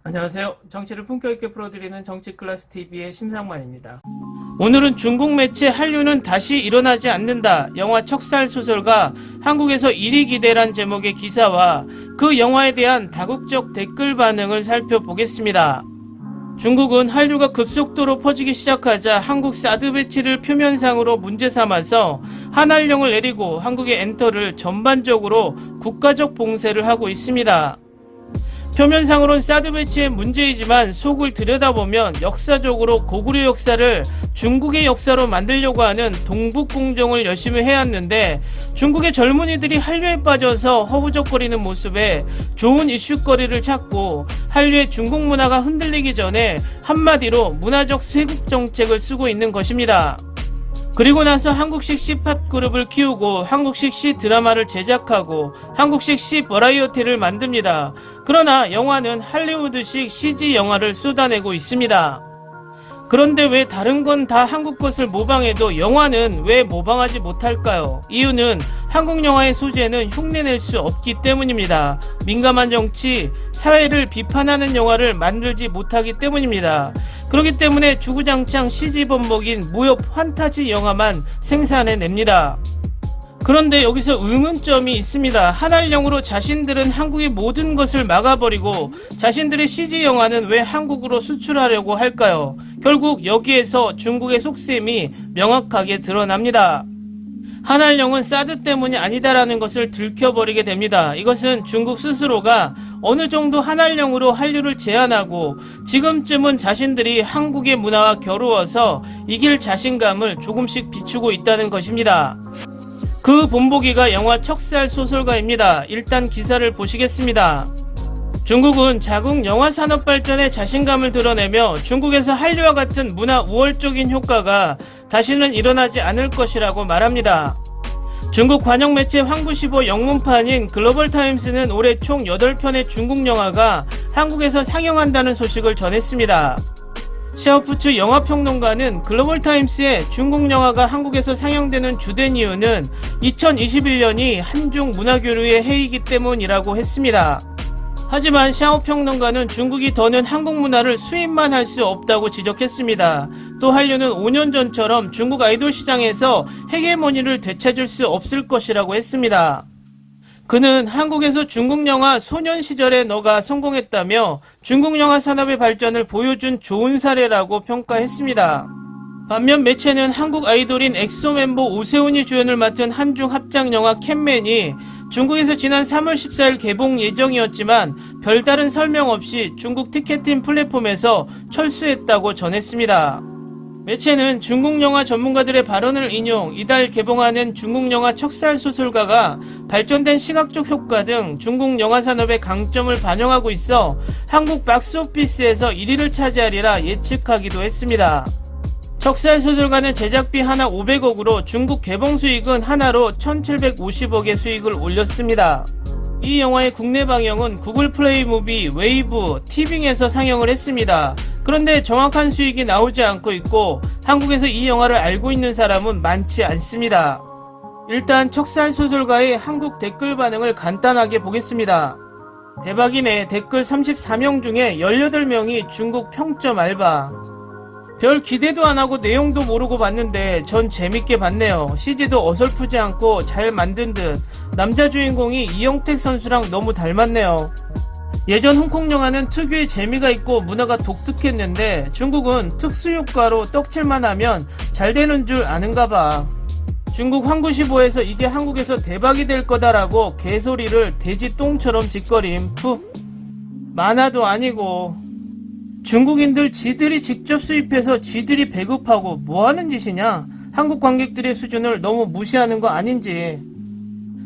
안녕하세요. 정치를 품격 있게 풀어드리는 정치클래스TV의 심상만입니다. 오늘은 중국 매체 한류는 다시 일어나지 않는다. 영화 척살소설가 한국에서 1위 기대란 제목의 기사와 그 영화에 대한 다국적 댓글 반응을 살펴보겠습니다. 중국은 한류가 급속도로 퍼지기 시작하자 한국 사드 배치를 표면상으로 문제 삼아서 한한령을 내리고 한국의 엔터를 전반적으로 국가적 봉쇄를 하고 있습니다. 표면상으론 사드 배치의 문제이지만 속을 들여다보면 역사적으로 고구려 역사를 중국의 역사로 만들려고 하는 동북공정을 열심히 해왔는데 중국의 젊은이들이 한류에 빠져서 허우적거리는 모습에 좋은 이슈거리를 찾고 한류의 중국 문화가 흔들리기 전에 한마디로 문화적 쇄국 정책을 쓰고 있는 것입니다. 그리고 나서 한국식 C팝 그룹을 키우고 한국식 C 드라마를 제작하고 한국식 C 버라이어티를 만듭니다. 그러나 영화는 할리우드식 CG 영화를 쏟아내고 있습니다. 그런데 왜 다른 건 다 한국 것을 모방해도 영화는 왜 모방하지 못할까요? 이유는 한국 영화의 소재는 흉내낼 수 없기 때문입니다. 민감한 정치, 사회를 비판하는 영화를 만들지 못하기 때문입니다. 그렇기 때문에 주구장창 CG 번복인 무협 환타지 영화만 생산해냅니다. 그런데 여기서 의문점이 있습니다. 한한령으로 자신들은 한국의 모든 것을 막아버리고 자신들의 CG 영화는 왜 한국으로 수출하려고 할까요? 결국 여기에서 중국의 속셈이 명확하게 드러납니다. 한한령은 사드 때문이 아니다라는 것을 들켜버리게 됩니다. 이것은 중국 스스로가 어느 정도 한한령으로 한류를 제한하고 지금쯤은 자신들이 한국의 문화와 겨루어서 이길 자신감을 조금씩 비추고 있다는 것입니다. 그 본보기가 영화 척살소설가입니다. 일단 기사를 보시겠습니다. 중국은 자국 영화 산업 발전에 자신감을 드러내며 중국에서 한류와 같은 문화 우월적인 효과가 다시는 일어나지 않을 것이라고 말합니다. 중국 관영 매체 황구시보 영문판인 글로벌타임스는 올해 총 8편의 중국 영화가 한국에서 상영한다는 소식을 전했습니다. 샤오푸츠 영화평론가는 글로벌타임스에 중국 영화가 한국에서 상영되는 주된 이유는 2021년이 한중 문화교류의 해이기 때문이라고 했습니다. 하지만 샤오 평론가는 중국이 더는 한국 문화를 수입만 할 수 없다고 지적했습니다. 또 한류는 5년 전처럼 중국 아이돌 시장에서 헤게모니를 되찾을 수 없을 것이라고 했습니다. 그는 한국에서 중국 영화 소년 시절에 너가 성공했다며 중국 영화 산업의 발전을 보여준 좋은 사례라고 평가했습니다. 반면 매체는 한국 아이돌인 엑소 멤버 오세훈이 주연을 맡은 한중 합작 영화 캣맨이 중국에서 지난 3월 14일 개봉 예정이었지만 별다른 설명 없이 중국 티켓팅 플랫폼에서 철수했다고 전했습니다. 매체는 중국 영화 전문가들의 발언을 인용, 이달 개봉하는 중국 영화 척살소설가가 발전된 시각적 효과 등 중국 영화 산업의 강점을 반영하고 있어 한국 박스오피스에서 1위를 차지하리라 예측하기도 했습니다. 척살소설가는 제작비 하나 500억으로 중국 개봉 수익은 하나로 1750억의 수익을 올렸습니다. 이 영화의 국내 방영은 구글 플레이 무비, 웨이브, 티빙에서 상영을 했습니다. 그런데 정확한 수익이 나오지 않고 있고 한국에서 이 영화를 알고 있는 사람은 많지 않습니다. 일단 척살소설가의 한국 댓글 반응을 간단하게 보겠습니다. 대박이네. 댓글 34명 중에 18명이 중국 평점 알바. 별 기대도 안하고 내용도 모르고 봤는데 전 재밌게 봤네요. CG도 어설프지 않고 잘 만든 듯 남자 주인공이 이영택 선수랑 너무 닮았네요. 예전 홍콩 영화는 특유의 재미가 있고 문화가 독특했는데 중국은 특수효과로 떡칠만 하면 잘 되는 줄 아는가 봐. 중국 황구시보에서 이게 한국에서 대박이 될 거다라고 개소리를 돼지 똥처럼 짓거림. 푹. 만화도 아니고. 중국인들 지들이 직접 수입해서 지들이 배급하고 뭐하는 짓이냐? 한국 관객들의 수준을 너무 무시하는 거 아닌지.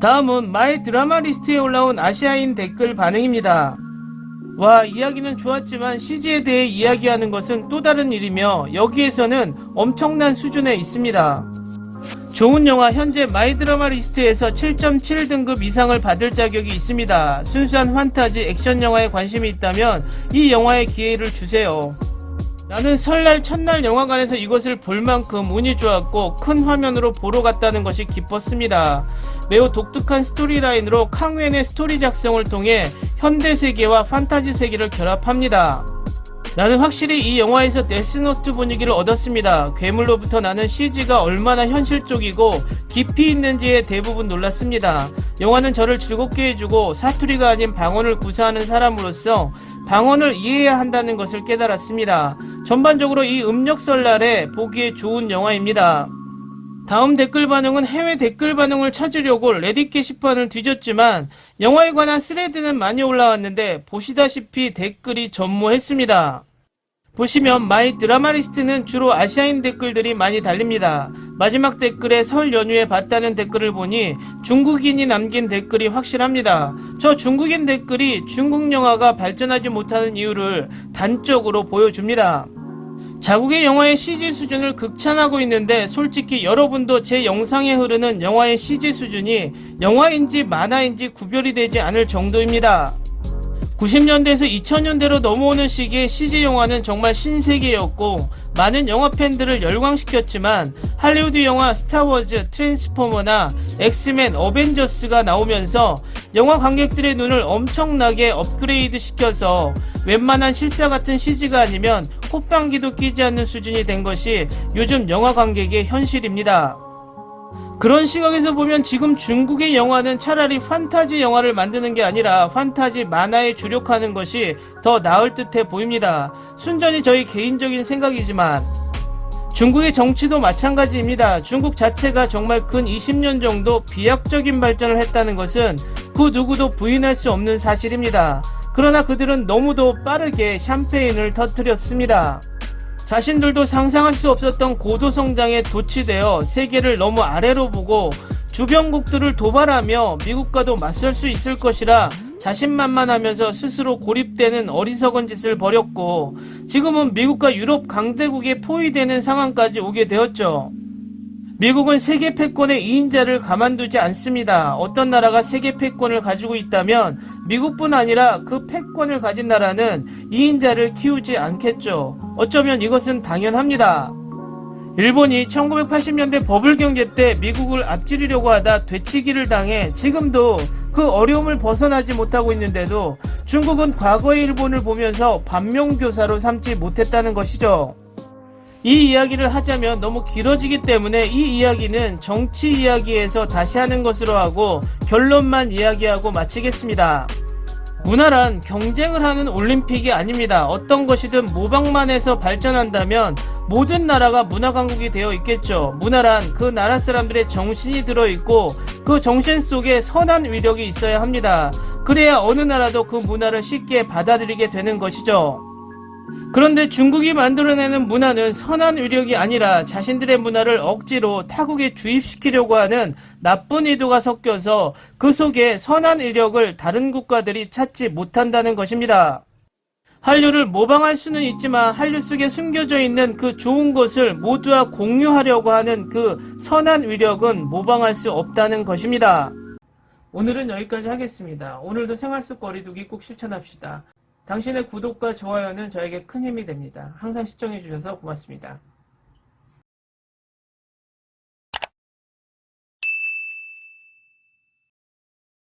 다음은 마이 드라마 리스트에 올라온 아시아인 댓글 반응입니다. 와, 이야기는 좋았지만 CG에 대해 이야기하는 것은 또 다른 일이며 여기에서는 엄청난 수준에 있습니다. 좋은 영화 현재 마이 드라마 리스트에서 7.7 등급 이상을 받을 자격이 있습니다. 순수한 환타지 액션 영화에 관심이 있다면 이 영화에 기회를 주세요. 나는 설날 첫날 영화관에서 이것을 볼 만큼 운이 좋았고 큰 화면으로 보러 갔다는 것이 기뻤습니다. 매우 독특한 스토리라인으로 캉웬의 스토리 작성을 통해 현대 세계와 판타지 세계를 결합합니다. 나는 확실히 이 영화에서 데스노트 분위기를 얻었습니다. 괴물로부터 나는 CG가 얼마나 현실적이고 깊이 있는지에 대부분 놀랐습니다. 영화는 저를 즐겁게 해주고 사투리가 아닌 방언을 구사하는 사람으로서 방언을 이해해야 한다는 것을 깨달았습니다. 전반적으로 이 음력 설날에 보기에 좋은 영화입니다. 다음 댓글 반응은 해외 댓글 반응을 찾으려고 레딧 게시판을 뒤졌지만 영화에 관한 스레드는 많이 올라왔는데 보시다시피 댓글이 전무했습니다. 보시면 마이 드라마리스트는 주로 아시아인 댓글들이 많이 달립니다. 마지막 댓글에 설 연휴에 봤다는 댓글을 보니 중국인이 남긴 댓글이 확실합니다. 저 중국인 댓글이 중국 영화가 발전하지 못하는 이유를 단적으로 보여줍니다. 자국의 영화의 CG 수준을 극찬하고 있는데 솔직히 여러분도 제 영상에 흐르는 영화의 CG 수준이 영화인지 만화인지 구별이 되지 않을 정도입니다. 90년대에서 2000년대로 넘어오는 시기에 CG 영화는 정말 신세계였고 많은 영화 팬들을 열광시켰지만 할리우드 영화 스타워즈, 트랜스포머나 엑스맨, 어벤져스가 나오면서 영화 관객들의 눈을 엄청나게 업그레이드 시켜서 웬만한 실사 같은 CG가 아니면 콧방귀도 끼지 않는 수준이 된 것이 요즘 영화 관객의 현실입니다. 그런 시각에서 보면 지금 중국의 영화는 차라리 판타지 영화를 만드는 게 아니라 판타지 만화에 주력하는 것이 더 나을 듯해 보입니다. 순전히 저희 개인적인 생각이지만 중국의 정치도 마찬가지입니다. 중국 자체가 정말 근 20년 정도 비약적인 발전을 했다는 것은 그 누구도 부인할 수 없는 사실입니다. 그러나 그들은 너무도 빠르게 샴페인을 터뜨렸습니다. 자신들도 상상할 수 없었던 고도성장에 도취되어 세계를 너무 아래로 보고 주변국들을 도발하며 미국과도 맞설 수 있을 것이라 자신만만하면서 스스로 고립되는 어리석은 짓을 벌였고 지금은 미국과 유럽 강대국에 포위되는 상황까지 오게 되었죠. 미국은 세계 패권의 2인자를 가만두지 않습니다. 어떤 나라가 세계 패권을 가지고 있다면 미국뿐 아니라 그 패권을 가진 나라는 2인자를 키우지 않겠죠. 어쩌면 이것은 당연합니다. 일본이 1980년대 버블 경제 때 미국을 앞지르려고 하다 되치기를 당해 지금도 그 어려움을 벗어나지 못하고 있는데도 중국은 과거의 일본을 보면서 반면교사로 삼지 못했다는 것이죠. 이 이야기를 하자면 너무 길어지기 때문에 이 이야기는 정치 이야기에서 다시 하는 것으로 하고 결론만 이야기하고 마치겠습니다. 문화란 경쟁을 하는 올림픽이 아닙니다. 어떤 것이든 모방만 해서 발전한다면 모든 나라가 문화 강국이 되어 있겠죠. 문화란 그 나라 사람들의 정신이 들어있고 그 정신 속에 선한 위력이 있어야 합니다. 그래야 어느 나라도 그 문화를 쉽게 받아들이게 되는 것이죠. 그런데 중국이 만들어내는 문화는 선한 위력이 아니라 자신들의 문화를 억지로 타국에 주입시키려고 하는 나쁜 의도가 섞여서 그 속에 선한 위력을 다른 국가들이 찾지 못한다는 것입니다. 한류를 모방할 수는 있지만 한류 속에 숨겨져 있는 그 좋은 것을 모두와 공유하려고 하는 그 선한 위력은 모방할 수 없다는 것입니다. 오늘은 여기까지 하겠습니다. 오늘도 생활 속 거리두기 꼭 실천합시다. 당신의 구독과 좋아요는 저에게 큰 힘이 됩니다. 항상 시청해주셔서 고맙습니다.